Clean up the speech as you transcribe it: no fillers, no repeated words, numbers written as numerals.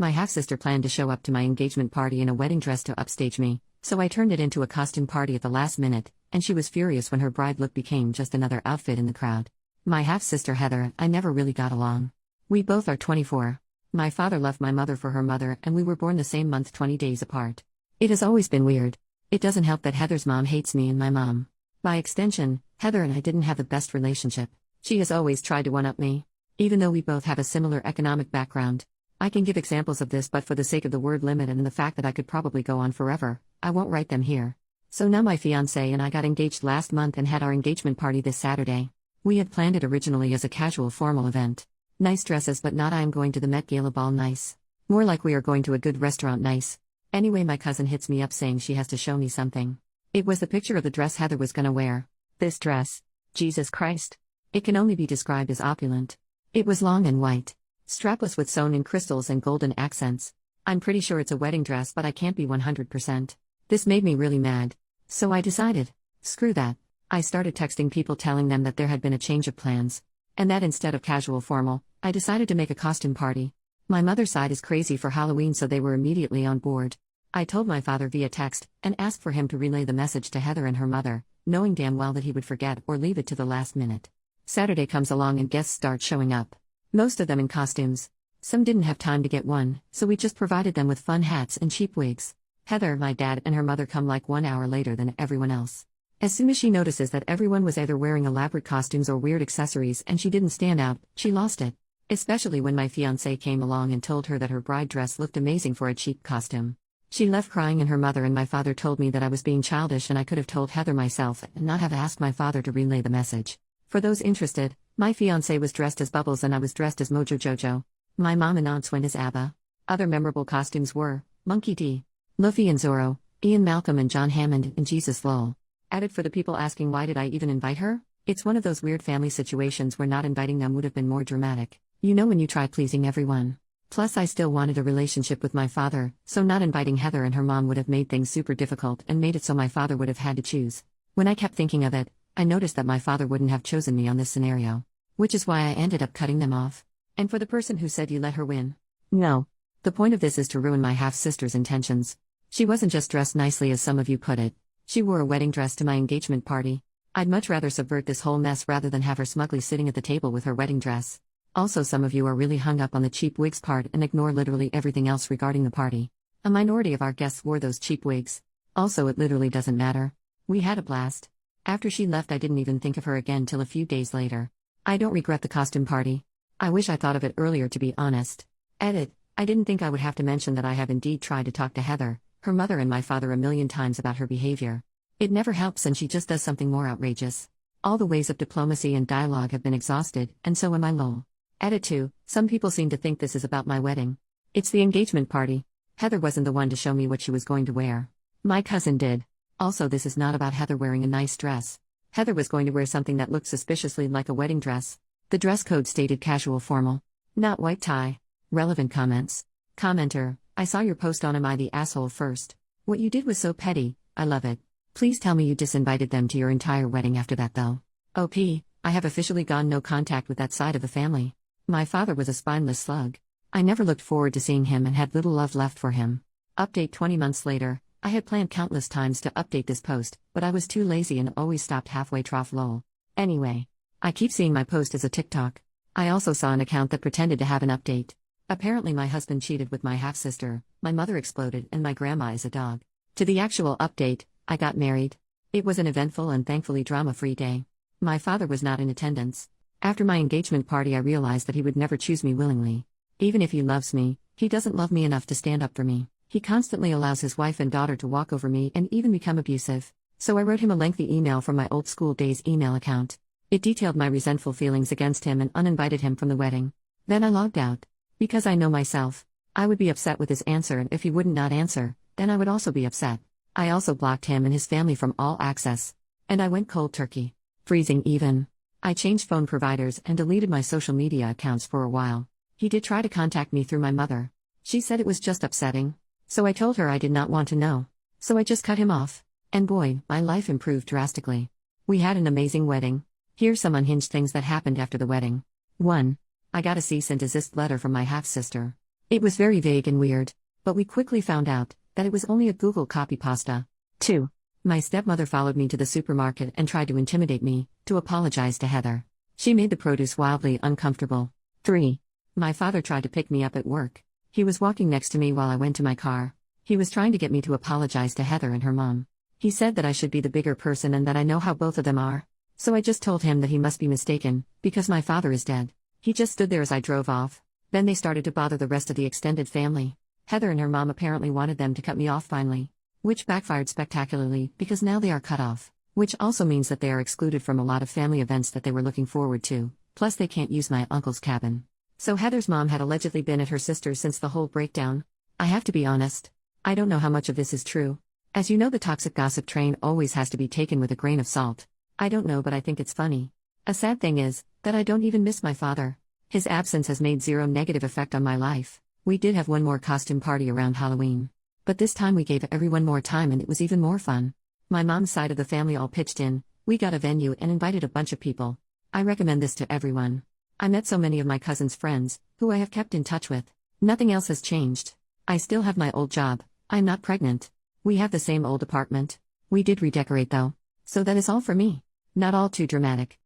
My half-sister planned to show up to my engagement party in a wedding dress to upstage me, so I turned it into a costume party at the last minute, and she was furious when her bride look became just another outfit in the crowd. My half-sister Heather, I never really got along. We both are 24. My father left my mother for her mother, and we were born the same month 20 days apart. It has always been weird. It doesn't help that Heather's mom hates me and my mom. By extension, Heather and I didn't have the best relationship. She has always tried to one-up me. Even though we both have a similar economic background. I can give examples of this, but for the sake of the word limit and the fact that I could probably go on forever, I won't write them here. So now my fiancé and I got engaged last month and had our engagement party this Saturday. We had planned it originally as a casual formal event. Nice dresses, but not I am going to the Met Gala ball nice. More like we are going to a good restaurant nice. Anyway, my cousin hits me up saying she has to show me something. It was the picture of the dress Heather was gonna wear. This dress. Jesus Christ. It can only be described as opulent. It was long and white. Strapless with sewn-in crystals and golden accents. I'm pretty sure it's a wedding dress, but I can't be 100%. This made me really mad. So I decided, screw that. I started texting people telling them that there had been a change of plans. And that instead of casual formal, I decided to make a costume party. My mother's side is crazy for Halloween, so they were immediately on board. I told my father via text, and asked for him to relay the message to Heather and her mother, knowing damn well that he would forget or leave it to the last minute. Saturday comes along and guests start showing up. Most of them in costumes. Some didn't have time to get one, so we just provided them with fun hats and cheap wigs. Heather, my dad, and her mother come like 1 hour later than everyone else. As soon as she notices that everyone was either wearing elaborate costumes or weird accessories and she didn't stand out, she lost it. Especially when my fiancé came along and told her that her bride dress looked amazing for a cheap costume. She left crying, and her mother and my father told me that I was being childish and I could have told Heather myself and not have asked my father to relay the message. For those interested, my fiancé was dressed as Bubbles and I was dressed as Mojo Jojo. My mom and aunts went as ABBA. Other memorable costumes were Monkey D, Luffy and Zorro, Ian Malcolm and John Hammond, and Jesus Lowell. Added for the people asking why did I even invite her? It's one of those weird family situations where not inviting them would have been more dramatic. You know when you try pleasing everyone. Plus I still wanted a relationship with my father, so not inviting Heather and her mom would have made things super difficult and made it so my father would have had to choose. When I kept thinking of it, I noticed that my father wouldn't have chosen me on this scenario. Which is why I ended up cutting them off. And for the person who said you let her win. No. The point of this is to ruin my half-sister's intentions. She wasn't just dressed nicely as some of you put it. She wore a wedding dress to my engagement party. I'd much rather subvert this whole mess rather than have her smugly sitting at the table with her wedding dress. Also, some of you are really hung up on the cheap wigs part and ignore literally everything else regarding the party. A minority of our guests wore those cheap wigs. Also, it literally doesn't matter. We had a blast. After she left, I didn't even think of her again till a few days later. I don't regret the costume party. I wish I thought of it earlier, to be honest. Edit. I didn't think I would have to mention that I have indeed tried to talk to Heather, her mother and my father a million times about her behavior. It never helps and she just does something more outrageous. All the ways of diplomacy and dialogue have been exhausted, and so am I lol. Edit 2. Some people seem to think this is about my wedding. It's the engagement party. Heather wasn't the one to show me what she was going to wear. My cousin did. Also, this is not about Heather wearing a nice dress. Heather was going to wear something that looked suspiciously like a wedding dress. The dress code stated casual formal. Not white tie. Relevant comments. Commenter, I saw your post on Am I the Asshole first. What you did was so petty, I love it. Please tell me you disinvited them to your entire wedding after that though. OP, I have officially gone no contact with that side of the family. My father was a spineless slug. I never looked forward to seeing him and had little love left for him. Update 20 months later. I had planned countless times to update this post, but I was too lazy and always stopped halfway trough lol. Anyway. I keep seeing my post as a TikTok. I also saw an account that pretended to have an update. Apparently my husband cheated with my half-sister, my mother exploded, and my grandma is a dog. To the actual update, I got married. It was an eventful and thankfully drama-free day. My father was not in attendance. After my engagement party I realized that he would never choose me willingly. Even if he loves me, he doesn't love me enough to stand up for me. He constantly allows his wife and daughter to walk over me and even become abusive. So I wrote him a lengthy email from my old school days email account. It detailed my resentful feelings against him and uninvited him from the wedding. Then I logged out. Because I know myself. I would be upset with his answer, and if he wouldn't not answer, then I would also be upset. I also blocked him and his family from all access. And I went cold turkey. Freezing even. I changed phone providers and deleted my social media accounts for a while. He did try to contact me through my mother. She said it was just upsetting. So I told her I did not want to know. So I just cut him off. And boy, my life improved drastically. We had an amazing wedding. Here's some unhinged things that happened after the wedding. 1. I got a cease and desist letter from my half-sister. It was very vague and weird, but we quickly found out that it was only a Google copypasta. 2. My stepmother followed me to the supermarket and tried to intimidate me, to apologize to Heather. She made the produce wildly uncomfortable. 3. My father tried to pick me up at work. He was walking next to me while I went to my car. He was trying to get me to apologize to Heather and her mom. He said that I should be the bigger person and that I know how both of them are. So I just told him that he must be mistaken, because my father is dead. He just stood there as I drove off. Then they started to bother the rest of the extended family. Heather and her mom apparently wanted them to cut me off finally, which backfired spectacularly because now they are cut off, which also means that they are excluded from a lot of family events that they were looking forward to, plus they can't use my uncle's cabin. So Heather's mom had allegedly been at her sister's since the whole breakdown. I have to be honest. I don't know how much of this is true. As you know, the toxic gossip train always has to be taken with a grain of salt. I don't know, but I think it's funny. A sad thing is that I don't even miss my father. His absence has made zero negative effect on my life. We did have one more costume party around Halloween. But this time we gave everyone more time and it was even more fun. My mom's side of the family all pitched in, we got a venue and invited a bunch of people. I recommend this to everyone. I met so many of my cousin's friends, who I have kept in touch with. Nothing else has changed. I still have my old job, I'm not pregnant. We have the same old apartment. We did redecorate though. So that is all for me. Not all too dramatic.